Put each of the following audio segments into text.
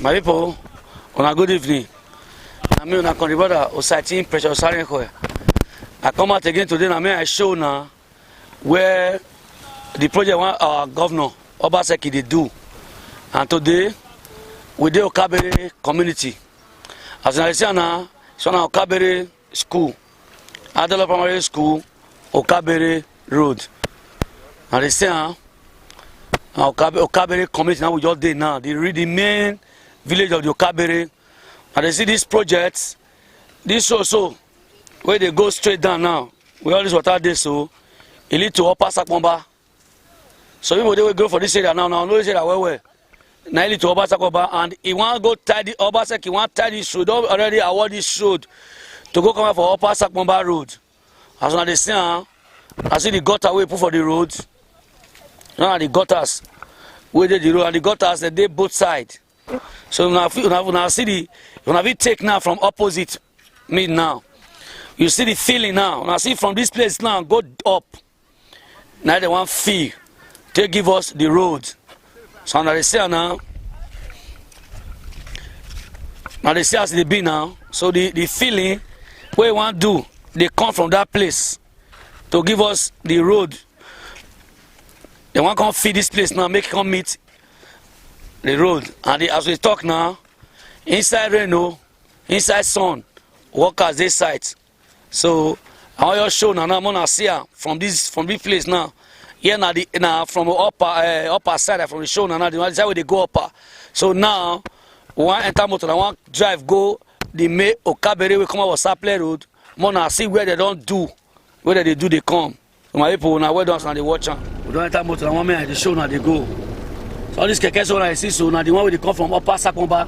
My people, on a good evening. I'm on a country brother, Osati Pressure Sarenko. I come out again today and I show now where the project our governor, Obaseki, they do. And today, we do Okabere community. As you see now, it's on our Okabere school, Adela Primary School, Okabere Road. And they say, Okabere community now we just did now. They read the main village of the Okabere. And they see this project, this also, where they go straight down now, with all this water there, so it lead to Upper Sakomba. So people they will go for this area now, know this area where. Now it lead to Upper Sakomba, and he want to go tie the Obaseki, he want to tie this road, don't already award this road to go come out for Upper Sakomba road. As when they see, I see the gutter we put for the road. Now the gutters, where they the road, and the gutters they both sides. So now see the, when we take now from opposite me now, you see the feeling now. When I see from this place now, go up. Now they want feel. They give us the road. So now they say now they see as they be now. So the feeling, what we want to do, they come from that place to give us the road. They want to come feed this place now, make it come meet the road. And as we talk now, inside rain, inside sun, workers this site. So I want you show now. I'm gonna see from this place now. Here now from the upper side from the show now. The side where they go upper. So now we want enter motor. I want drive go the May Okabere. We come out Saple Road. Mona see where they don't do, where they do they come. So my people now where don't they watch. We don't enter motor. I want me at the show now they go. So all these keke so I see so now the one where they come from Upper Sakomba.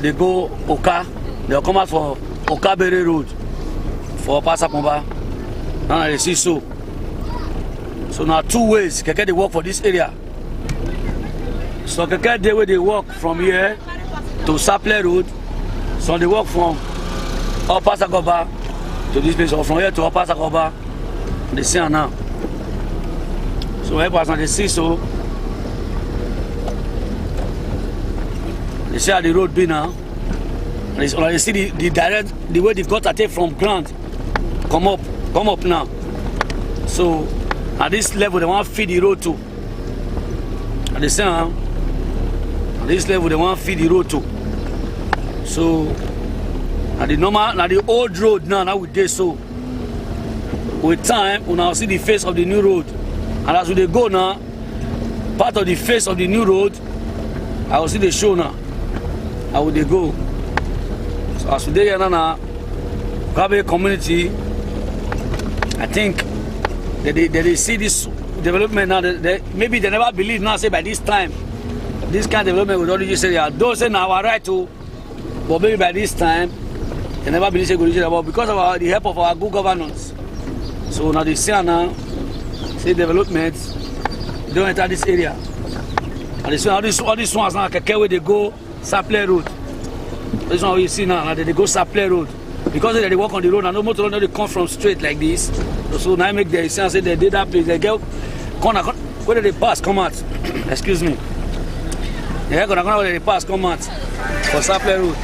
They go Oka. They'll come out for Okabere Road for Upper Sakomba. Now they see so. So now two ways keke they work for this area. So keke they where they walk from here to Saple Road. So they walk from Upper Sakomba to this place, or from here to Upper Sakomba. They see now. So every person they see so. They see how the road be now. And they see the direct, the way they've got to take from ground, come up now. So at this level they want to feed the road too. And they say at this level they want to feed the road too. So at the normal, now the old road now we did so. With time, we now see the face of the new road. And as we go now, part of the face of the new road, I will see the show now. How would they go? So as today here now, Okabere community, I think that they see this development now. Maybe they never believe now. Say by this time, this kind of development would already say yeah. Don't say now our right to, but maybe by this time they never believe say good about because of the help of our good governance. So now they see now, say development, they don't enter this area. And they say all these ones now keke where they go. Saple Road. This one we see now, they go Saple Road. Because they walk on the road and no motor they come from straight like this. So now I make the sense say they did that place. They go corner where they pass, come out. Excuse me. They go corner where they pass, come out for Saple Road.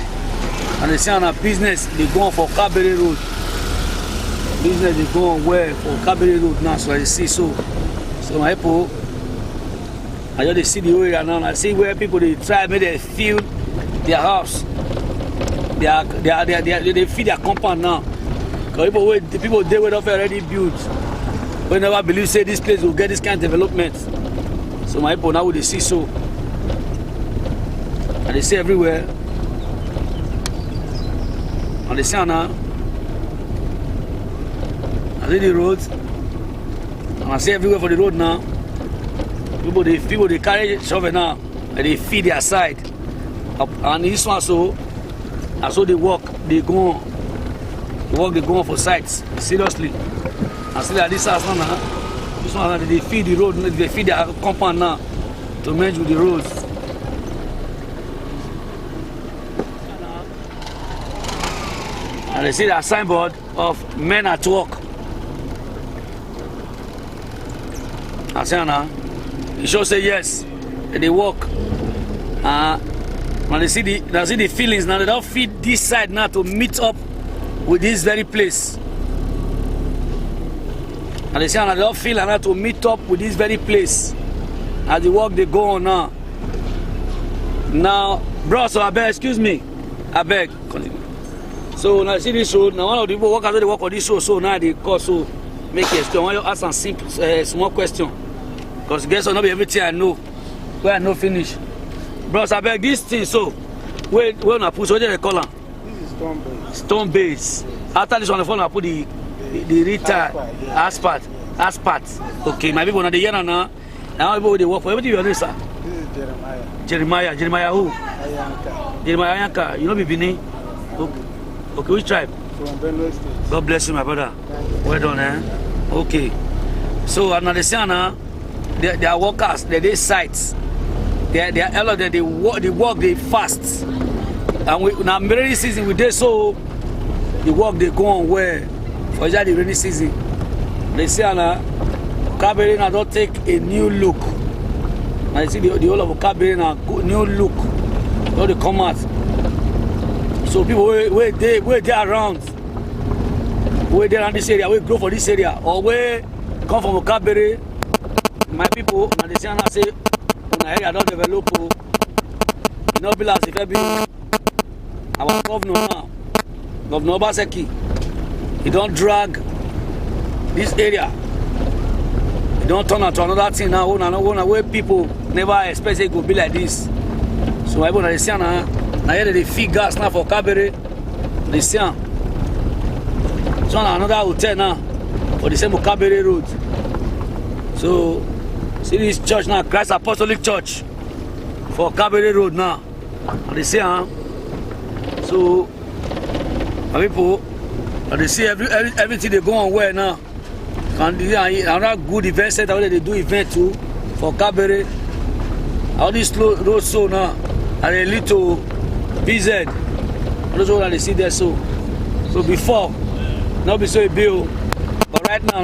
And they see on a business, they go on for Okabere Road. Business they go on where for Okabere Road now. So I see so my people. I just see the area now. I see where people they try make they feel their house. They feel their compound now. Because the people they were already built. We never believe say this place will get this kind of development. So my people now they see so. And they see everywhere. And they see now. I see the road. And I see everywhere for the road now. People they carry shovel now and they feed their side. And this one so they walk, they go on for sites. Seriously. I see that this house now, this one they feed the road, they feed their compound now to merge with the roads. And they see that signboard of men at work. I say now. It shows say yes, they work. When they see the feelings now, they don't feed this side now to meet up with this very place. And they say now they don't feel now to meet up with this very place. As the work they go on now. Now, bro, so I beg, excuse me. I beg, continue. So now see this road, now one of the people workers they work on this road, so now they call so make a question. I want you to ask some simple small question. Because guess what, not be everything I know. Where I know finish. Bros, I beg this thing so where I put so what they call them? This is stone base. Stone base. After this one the phone I put the asphalt. Okay, my people now they hear now. Now people they work for everything you know, sir. This is Jeremiah. Jeremiah who? Ayanka. Jeremiah Ayanka. You know Bibini? Okay, which tribe? From Benue State. God bless you, my brother. Well done, eh? Okay. So now they say now they are workers, they sites. They are elders, they work, they fast. And we now rainy season we did so the work they go on where for the rainy season. They say now Kabere now don't take a new look. I see the whole of Kabere now new look. Don't they come out. So people where they around, where they around this area, where grow for this area, or where come from Kabere, my people, now they say now say area don't develop. You know, be like if every our governor now, Governor Obaseki, he don't drag this area. He don't turn out to another thing now. Where people never expect it could be like this. So I want to say now here they feed gas now for Kabere. They say so another hotel now for the same Kabere road. So see this church now, Christ Apostolic Church for Kabere Road now. And they say, so people, and they see everything they go on where now. And another good event center where they do event too for Kabere. All these roads so now, and they lead to BZ. Those ones that they see there so. So before, not be so a bill, but right now,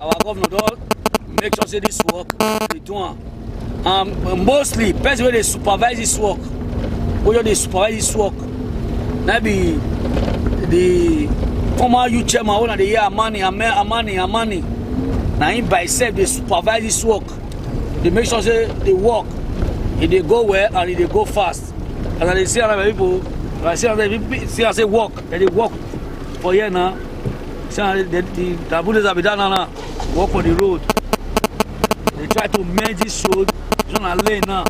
our governor don't make sure say this work they do. Mostly person where they supervise this work, where they supervise this work. Maybe the former youth chairman one of the year Amani. Now him by himself they supervise this work. They make sure say they work, if they go well and if they go fast. And they see other people, I see other people say work, they work for here now. See the bullets have been done now. Work on the road. They try to merge this road. It's on a lane now.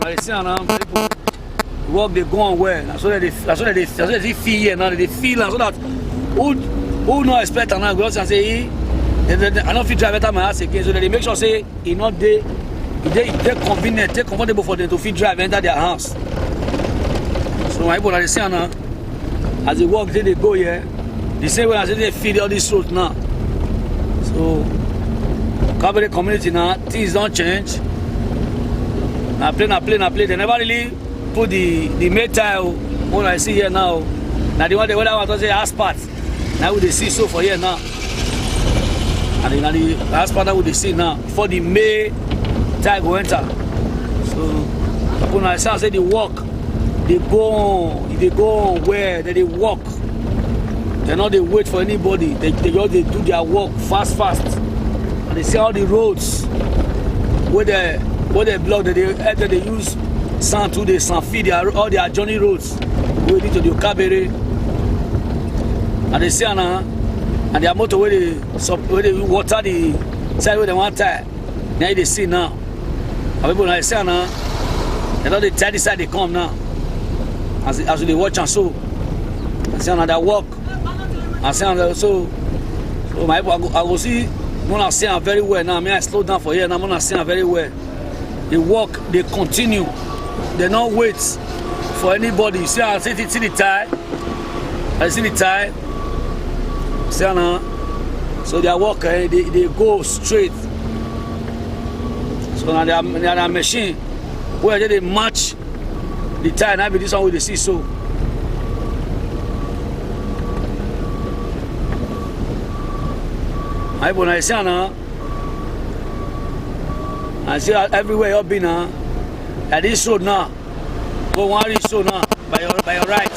They see now people work they go on well. That's what they feel here now. They feel so that who no expect now go and say I don't feel drive better my house again. So they make sure say it not they convenient, they comfortable for them to feel drive enter their house. So my people they see now as they walk they go here. The same way as they feed all these roads now. So Kabere community now, things don't change. Now play. They never really put the metal what I see here now. Now the one they want to say asphalt. Now we they see so for here now. And then the asphalt that we they see now before the May tire go enter. So when I say the work, they go on where they walk. They not they wait for anybody. They just they do their work fast. And they see all the roads where they block they use sand to the sand feed all their journey roads where they to the Kabere. And they see now and their motor where they water the side where they want tire. Now they see now. And people now see now. They know they tire the side they come now. As they watch and so. I see now they walk. I say so my people, I go see when I see very well now. I slow down for here now. When I see very well, they walk, they continue, they not wait for anybody. You see, I see the tire. I see the tire. See now, so they walk, they go straight. So now they are machine where they match the tire. Now be this one where they see so. I see now. I see everywhere you've been now. At this road now, go one reach road now by your right.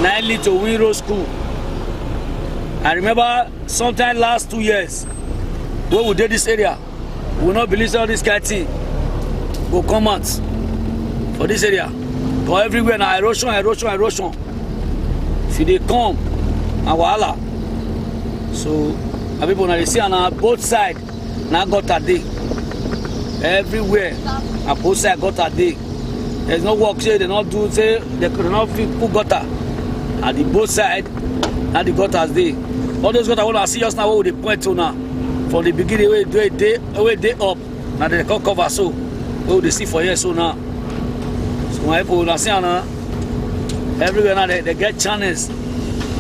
9 lead to Winroad School. I remember sometime last 2 years when we did this area, we will not believe all this kind of thing will come out for this area. Go everywhere now, erosion. If they come, and wahala. So, people now they see on both sides now got a day. Everywhere, on both sides got a day. There's no work say they not do say they could not put gutter at the both sides. Now the gutters day. All those gutters I want to see just now what they point to now. From the beginning where they up. Now they can cover so. What they see for here so now. So my people now see now everywhere now they get channels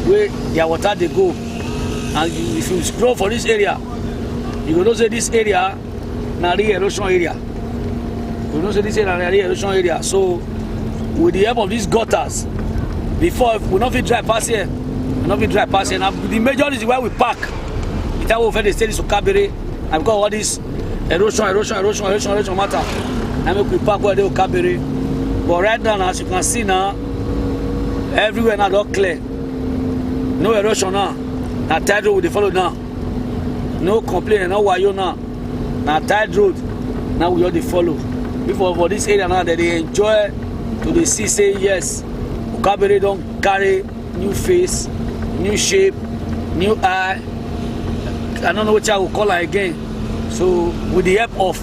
where their water they go. And if you scroll for this area, you will know say this area now the erosion area. You know say this area now the erosion area. So with the help of these gutters, before we not fit drive past here. Not be dry passing. Now the major is where we park. The time we fed the state is to Kabere, and because all this erosion matter. I make we park where they will Kabere. But right now, as you can see now, everywhere now not clear. No erosion now. Now tide road we follow now. No complaint, no wayo now. Now tide road now we all they follow. Before for this area now that they enjoy to the see say yes. Kabere don't carry new face. New shape, new eye. I don't know what I will call her again. So with the help of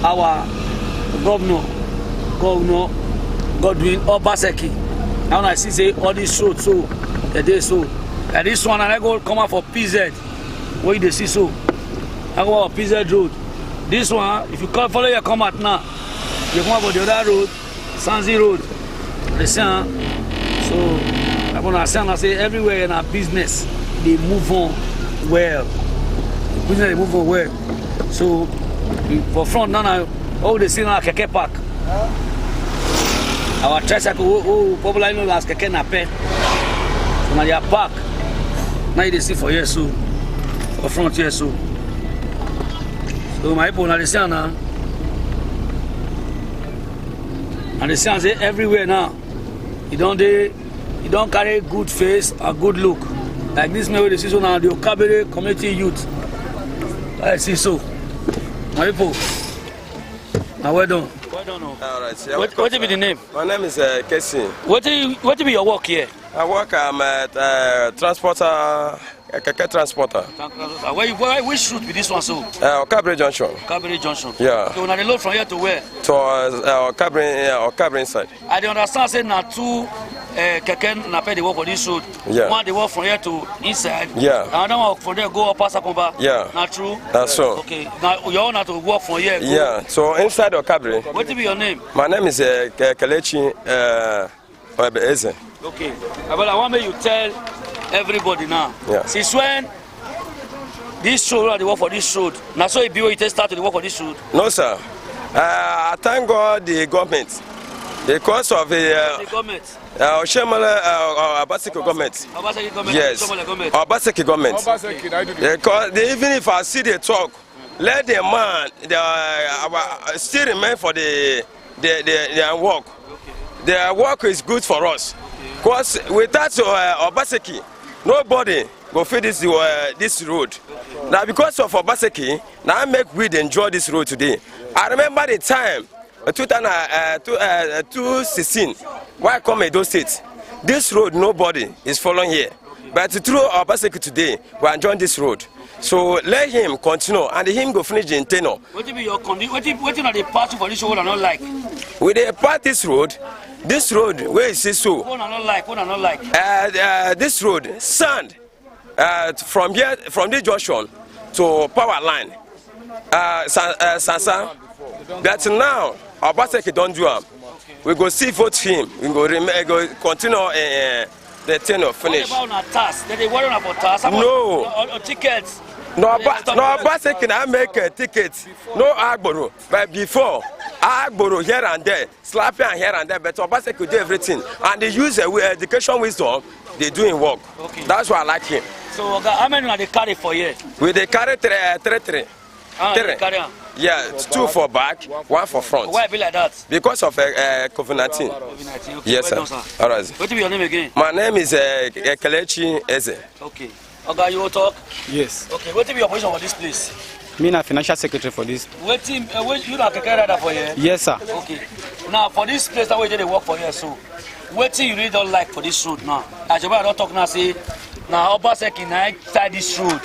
our governor Godwin Obaseki, now I see say all this road so the day so. And this one and I go come out for PZ. Where they see so. I go out for PZ road. This one, if you come follow your come out now, you come out for the other road, Sanzi Road. Listen, so I want to say everywhere in our business they move on well. Business they move on well. So for front now, all they see now Keke Park. Our tricycle, popularly known as Keke Nape. So now they park. Now they see for here so, for front here so. So my people now they see now, and they say everywhere now. You don't carry good face or good look. Like this man with the season now, the Okabere community youth. I see so. My people. Now well done. Well done. Alright. What be the name? My name is Casey. What be your work here? I work at transporter. Keke transporter. Which route be this one so? Okabere Junction. Okabere Junction. Yeah. So now they load from here to where? To Okabere inside. I don't understand say now two Keke Nape they work for this road. Yeah. One they work from here to inside. Yeah. Another one from there go up past Akomba. Yeah. Not true? That's so. Okay. Now you all have to work from here. Go. Yeah. So inside Okabere. What be your name? My name is Kelechi Eze. Okay. Well, I want me you tell everybody now. Yeah. Since when this road they work for this road? Now so it be where you start to work for this road? No sir. I thank God the government. Because of the government. Obaseki government. Obaseki government. Yes. Obaseki government. Because even if I see the talk, let the man still remain for the work. Okay. The work is good for us. Because without Obaseki, nobody will fit this road. Okay. Now because of Obaseki, now I make we enjoy this road today. I remember the time 2016 when I come Edo State. This road nobody is following here. But through Obaseki today, we are enjoying this road. So let him continue and him go finish the internal. What be your condition? What are the parts for this road are not like? With the part this road where is this so? What are not like? What are not like? This road sand from here from this junction to power line. Sansa. But now Obaseki don't do am. We go see vote him. We go continue the tenure finish. What about task? They worry about task. No. Or tickets. No, Obaseki can make a ticket. No Agboro. But before, Agboro here and there, slapping here and there, but Obaseki do everything. And they use education wisdom, they do in work. Okay. That's why I like him. So how many are they carry for here? We they carry three. They carry Yeah, 2 for back, 1 for front. Why be like that? Because of COVID-19. COVID-19. Okay. Yes, sir. Well done, sir. All right. What is your name again? My name is Kelechi Eze. Okay. Okay, you will talk? Yes. Okay, what is your position for this place? Me na financial secretary for this. What team, you not a rider for here? Yes, sir. Okay. Now, for this place that way they work for here, so what thing you really don't like for this road now? As you don't talk now, say, now Obaseki now inside this road.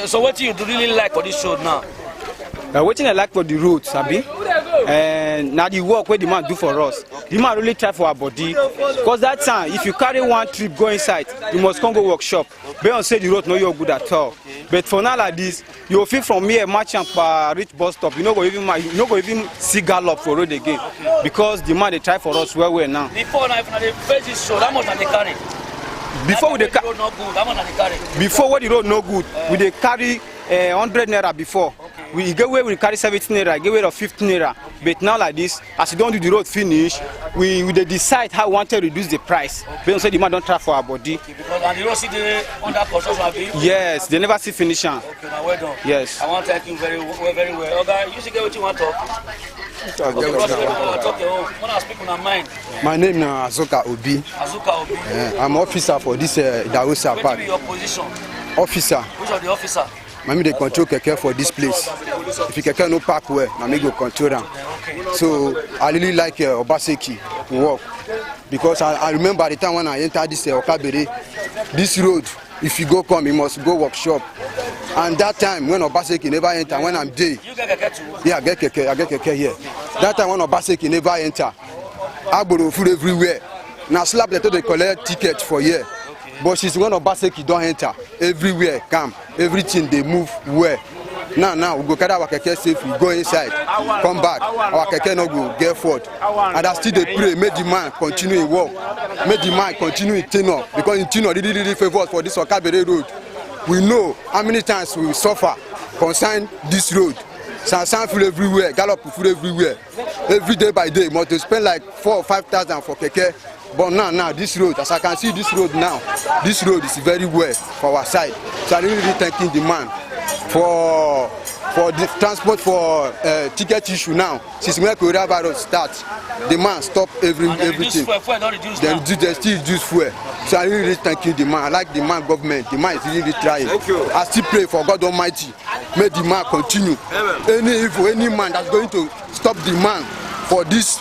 So what do you really like for this road now? What I like for the road, Sabi? And now the work where the man do for us. The man really try for our body. Because that time, if you carry one trip go inside, you must come go workshop. They don't say the road no you're good at all. But for now like this, you feel from here merchant reach bus stop. You no go even see gallop for road again. Because the man they try for us where we're now. Before now, if they face this road, how much are they carry? Before we the road not good, how much are they carry? Before when the road no good, we they carry 100 naira before. We get away we carry 17 naira, get away of 15 naira. But now like this, as we don't do the road finish, we they decide how we want to reduce the price. They don't say the man don't try for our body. Okay, because and the road see the under construction. Yes, they never see finish. Okay, now well done. Yes. I want to thank you very well. Okay, you should get what you want to talk. Okay, talk your own. When I speak on my mind. My name is Azuka Obi. Azuka Obi. I'm officer for this Daosa What Park. is your position? Officer. Which of the officer? I they control keke for this place. If you keke no park well, I go control them. So I really like Obaseki work because I remember the time when I entered this Okabere, this road. If you go come, you must go workshop. And that time when Obaseki never enter, when I'm there. You get keke too? Yeah, I get keke here. That time when Obaseki never enter, I go food everywhere. Now slap they collect ticket for here. But she's one of Obaseki don't enter. Everywhere come, everything they move well. Now we go carry our keke safely, go inside, come back. Our keke no go get forward. And I still they pray, make the man continue in work, make the man continue in tenor because in tenor really favor us for this Okabere road. We know how many times we suffer concerning this road. Sansan full everywhere, gallop full everywhere. Every day by day, must spend like 4,000 or 5,000 for keke. But now this road, as I can see this road now, this road is very well for our side. So I'm really thanking the man for the transport for ticket issue now. Since when coronavirus starts, the man stop everything. Then they still reduce fuel. So I really thanking the man. I like the man government. The man is really trying. I still pray for God Almighty. May the man continue. Any evil, any man that's going to stop the man for this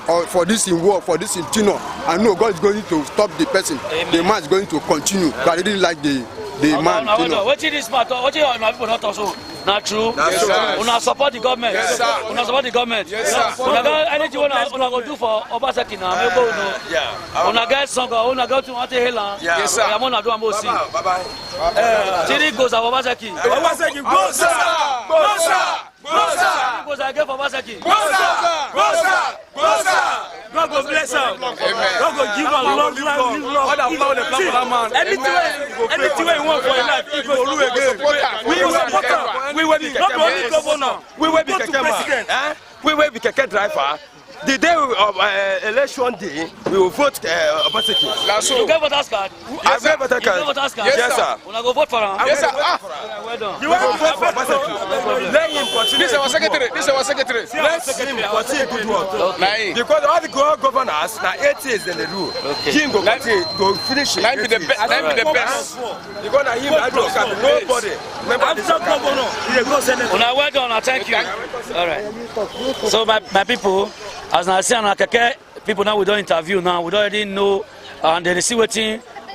in war, for this in Tino, I know God is going to stop the person. Amen. The man is going to continue. But I really like the man. What is this matter? What is your people not also? Not true. Yes, sir. Una support the government. Yes, sir. Una support the government. Yes, sir. Una got anything una go do for Obaseki now? Yeah. Una get song. Una go to Hela. Yes, sir. I'm gonna do a more. Bye bye. Chiri goes to Obaseki. Obaseki, go sir. Go sir. Go sir. Goes again for Obaseki. Go sir. Go sir. Go sir. God go bless him. God go give him long life. Anything you want for your life, he go do again. We will support him. We will be not only governor. We will go to president. We will be keke driver. The day of election day, we will vote Obaseki. You get voters card? I get voters card. Yes, sir. Una go vote for him. Yes, sir. Well done. You will vote for Obaseki. Let him continue. This is our secretary. Let him continue good work. Because all the governors, now 8 years in the rule. Him go continue, go finish it. Let me be the best. Because now him, I don't have nobody. After governor, he go senator. Una well done. Thank you. All right. So my people. As I say, people now we don't interview now. We don't already know, and they see what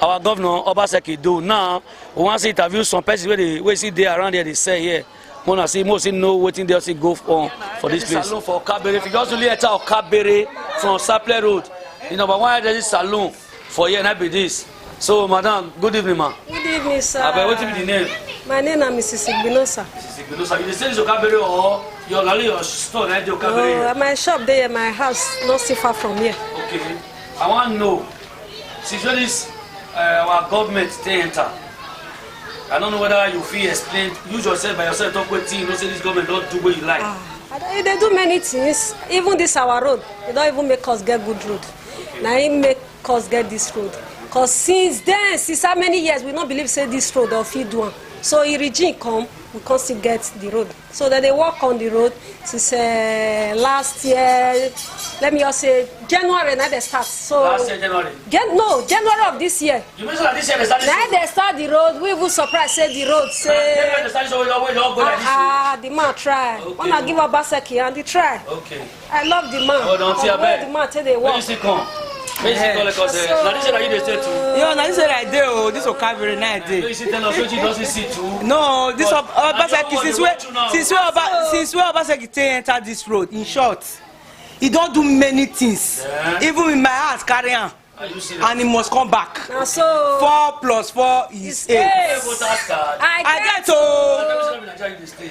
our governor Obaseki do now. We want to interview some persons where they see there around there. They say here, wanna see most know what they also go on for this place. Salon for Okabere. If you just only enter Okabere from Saple Road, you know, but why there is salon for here? Not be this. So, madam, good evening, ma. Good evening, sir. What is the name? My name is Mrs. Igbinosa. Mrs. Igbinosa. You say Okabere or your store? Oh, my shop there, my house, not so far from here. Okay. I want to know, since when this our government they enter, I don't know whether you feel explained. You yourself by yourself talk with you know say this government don't do what you like. They do many things. Even this our road, they don't even make us get good road. Okay. Now he make us get this road. Cause since then, since how many years we don't believe say this road or feed one. So regime come, we can't still get the road. So that they work on the road since last year. Let me just say January. Now they start. So Last year, January. January of this year. You mean that this year they start this Now road? they start the road. We will surprise say the road say. January they start this road, we don't go like this road. The man try. Okay. When I give up Baseki and they try. Okay. I love the man. Hold on, see, I The way beg. the man tell they When work. you see come. When you see come, because now this year that you dey stay too. Yo, now this is like day, oh, this will carry night When day. you see tell us what you doesn't see too. No, this But Obaseki I since don't want to know. where Obaseki enter this road. In short, he don't do many things. Yeah. Even with my hands carry on, Are you serious? and he must come back. Now so 4 plus 4 is 8. Yes. Voters card. I get to. Nigeria you dey stay.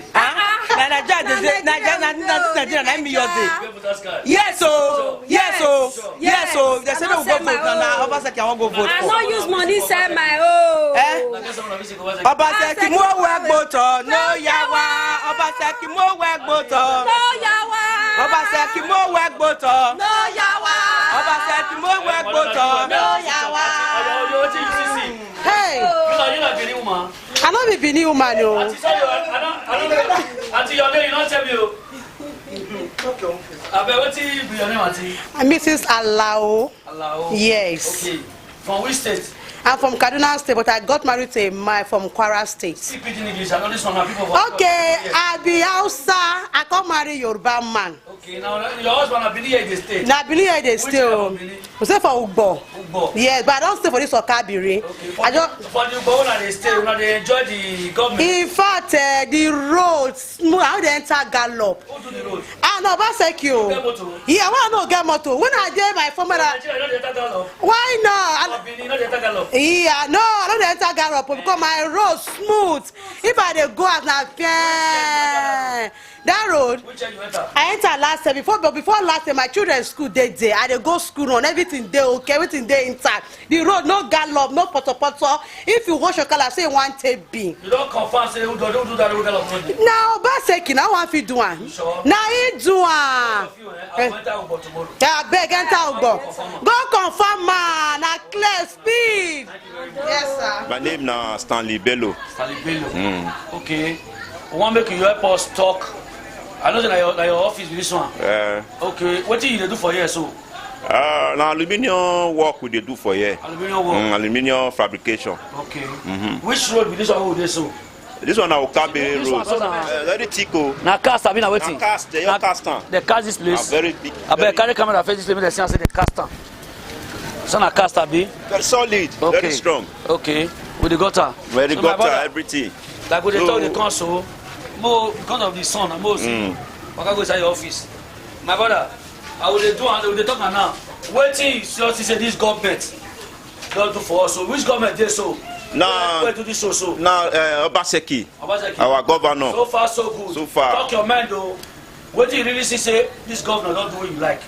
Nigeria, na me your day. Get voters card. Yes, so yes, so yes, so they say I they don't will go say vote my now. own. Obaseki I won't go vote I for. no use money sell my own. Now get someone of you say go watch it. Obaseki mo work boto no yawa. Obaseki mo work boto. No yawa. Obaseki mo work boto. No yawa. Obaseki mo work boto. No yawa. Oyo, wetin you see see? Hey, You na Benin woman. I no be Benin woman o. Aunty sorry, I don't. Aunty your name you don't tell me o. Abeg wetin be your name, aunty? I'm Mrs. Alao. Alao. Yes. Okay. From which state? I'm from Kaduna State, but I got married to a man from Kwara State. Speak pidgin English. I know this one na people for. Okay, Yes. I be Hausa. I come marry Yoruba man. Okay, now your husband na Benin here in the state. Na Benin here dey Which stay part o. of Benin? We stay for Ugbo. Ugbo. Yes, but I don stay for this Okabiri. Okay. I just. For the Ugbo una dey stay, una dey enjoy the government. In fact, the road smooth. I dey enter gallop. Who do the road? Ah no, Obaseki o. Get motor? Yeah, why I no get motor? When I dey my former. Nigeria no dey enter gallop. Why not? For Benin no dey enter gallop. Yeah, no, I don't enter gallop because my road smooth. If I dey go as na fair, that road. Which year you enter? I enter last year before last year my children school dey there. I dey go school run, everything dey okay, everything dey inside. The road no gallop, no poto. If you wash your car, say you wan take bin. You don't confirm say who do that road gallop no dey. Na Obaseki na wan fit do am. Sure. Na he do am. Of you, I go enter Ugbo tomorrow. Abeg enter Ugbo. Go confirm am, na clear speed. Yes sir. My name na Stanley Bello. Stanley Bello. Okay. We wan make you help us talk. I know say na your office be this one. Okay. Wetin you dey do for here so? Na aluminium work we dey do for here. Aluminium work. Aluminium fabrication. Okay. Which road be this one wey we dey so? This one na Okabere This one road. so na Very thick o. na cast abi na wetin? Na cast, they your cast am. They cast this Na place. very big. Abeg carry camera face this place make dem see am say they cast am. So na cast abi? Very solid. Okay. Very strong. Okay. With the gutter. Very So my gutter, brother, everything. like we dey talk the So- console mo because of the sun and mo see waka go inside your office my brother I will dey do and we dey talk am now wetin you just see say this government don do for us so which government dey so Na wey do this so na Obaseki, Obaseki our governor. so far so good So far. talk your mind o wetin you really see say this governor don do what you like.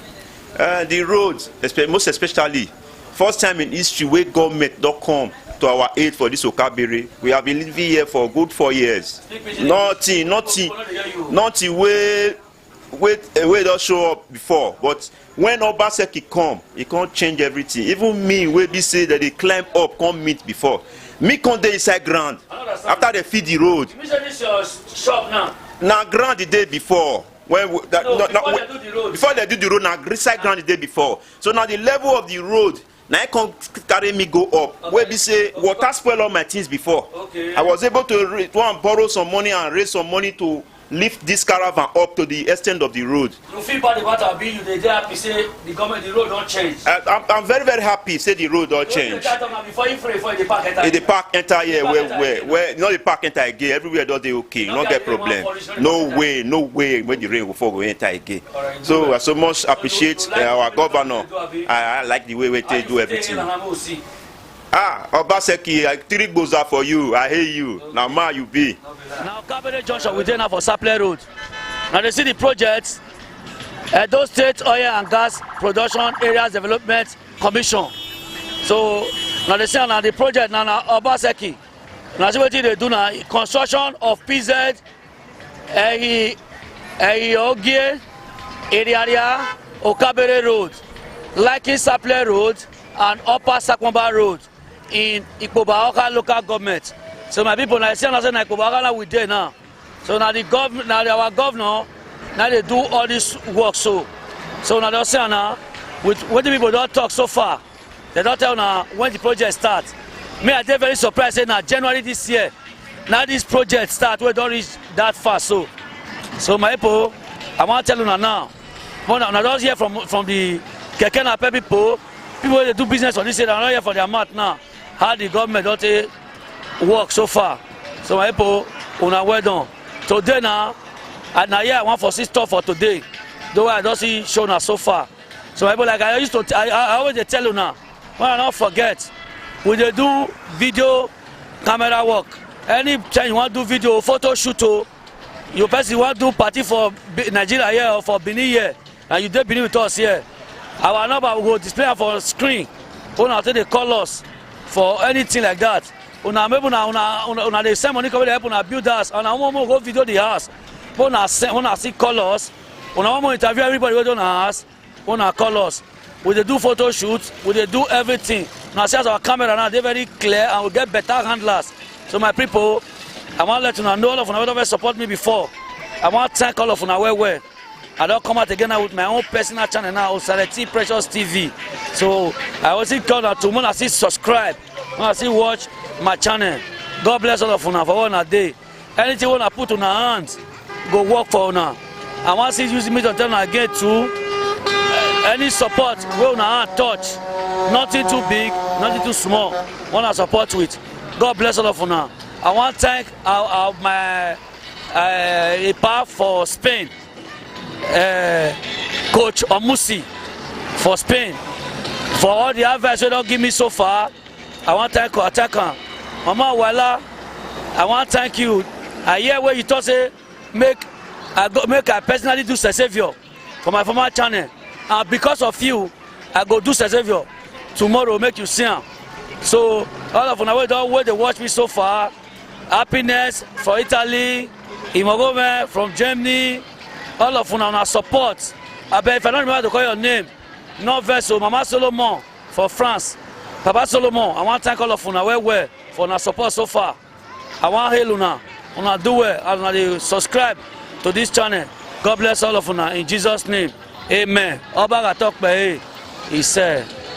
The road, most especially, first time in history wey government don come to our aid for this Okabere. We have been living here for a good 4 years. Nothing wey don show up before. But when Obaseki come, he come change everything. Even me wey be say that they climb up come meet before. Me come dey inside ground after they feed the road. you mean say this your shop now. Na ground the day before. When we, that, No, no, before no, they do the road. before they do the road, na inside ground the day before. So now the level of the road, now it can carry me go up. Okay. Where we say water spoil all my things before. Okay. I was able to go and borrow some money and raise some money to lift this caravan up to the extent of the road. you feel bad about am be you dey happy say the government the road don change. I'm very very happy say the road don change. before you pray before you dey park enter. In the park enter here park enter where again. where not the park enter again everywhere don dey okay You no no get get rain, problem one polish, no way when the rain go fall go enter again. Alright, So good. I so much appreciate you like our the way governor. they do, abi? I like the way we How you take do fit everything. take it and see? Obaseki, I 3 gboza for you. I hear you. Now ma you be. Now Kabere Junction we dey now for Saple Road. Now they see the project Edo State Oil and Gas Production Areas Development Commission. So now they see now the project now Obaseki. Now see wetin they do now construction of PZ Ogie area Okabere Road, Laki Saple Road and Upper Sakwamba Road in Ikpoba Oka local government. So my people, now see now say na Ikobagala we dey now. So now the government, now our governor, now they do all this work. So now they say now, with what the people don't talk so far, they don't tell now when the project starts. Me, I dey very surprised say now January this year, now this project start, we don't reach that far. So my people, I want to tell you now. Now don't hear from the Keke Napep people they do business on this side. I don't hear from their mouth now how the government don't work so far. So my people, una well done. Today now, and now yeah, I want for see stuff for today. Though I don't see show now so far. So my people, like I used to, I always tell you now, when I don't forget, we they do video, camera work. Anytime you want to do video, photo shoot, your person want to do party for Nigeria here or for Benin here, and you dey Benin with us here. Our number will go display for screen. Una take the call us for anything like that. Una maybe una dey send money come help una build house, and una want go video the house. Una see call us. Una want interview everybody wey don house. Una call us. We dey do photo shoot. We dey do everything. Now see as our camera now dey very clear and we get better handlers. So my people, I want to let you know all of you support me before. I want to thank all of you well. I don't come out again now with my own personal channel now, Osaleti Precious TV. So I also call out to want to subscribe, want to watch my channel. God bless all of you for one a day. Anything you want to put on our hands, go work for now. I want to see you me to tell you again too. Any support we on our hand touch, nothing too big, nothing too small. Want to support with. God bless all of you now. I want to thank my Ipa for Spain, Coach Omusi for Spain, for all the advice you don't give me so far. I want to thank Attacker, Mama Wala. I want to thank you. I hear where you talk say make I personally do Savior for my former channel, and because of you, I go do Savior tomorrow. Make you see him. So all of you don't wait to watch me so far. Happiness for Italy, Imogome from Germany, all of you now support. I bet if I don't remember to call your name, no vessel, Mama Solomon for France, Papa Solomon. I want to thank all of you now well for our support so far. I want to hail you now. Una do well and una subscribe to this channel. God bless all of you now in Jesus' name. Amen. Obaga talk by he said.